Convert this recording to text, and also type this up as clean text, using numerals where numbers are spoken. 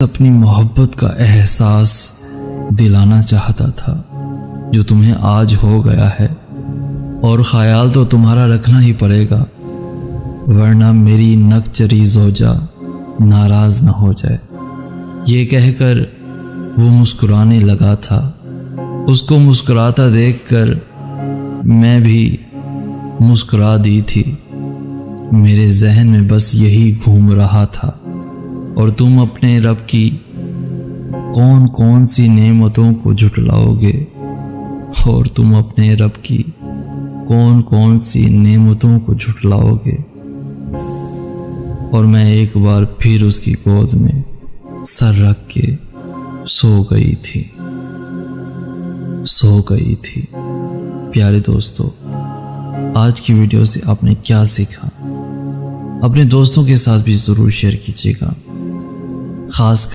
اپنی محبت کا احساس دلانا چاہتا تھا جو تمہیں آج ہو گیا ہے، اور خیال تو تمہارا رکھنا ہی پڑے گا، ورنہ میری نک چری زوجہ ناراض نہ ہو جائے۔ یہ کہہ کر وہ مسکرانے لگا تھا۔ اس کو مسکراتا دیکھ کر میں بھی مسکرا دی تھی۔ میرے ذہن میں بس یہی گھوم رہا تھا، اور تم اپنے رب کی کون کون سی نعمتوں کو جھٹلاؤ گے، اور تم اپنے رب کی کون کون سی نعمتوں کو جھٹلاؤ گے۔ اور میں ایک بار پھر اس کی گود میں سر رکھ کے سو گئی تھی۔ پیارے دوستو، آج کی ویڈیو سے آپ نے کیا سیکھا؟ اپنے دوستوں کے ساتھ بھی ضرور شیئر کیجیے گا، خاص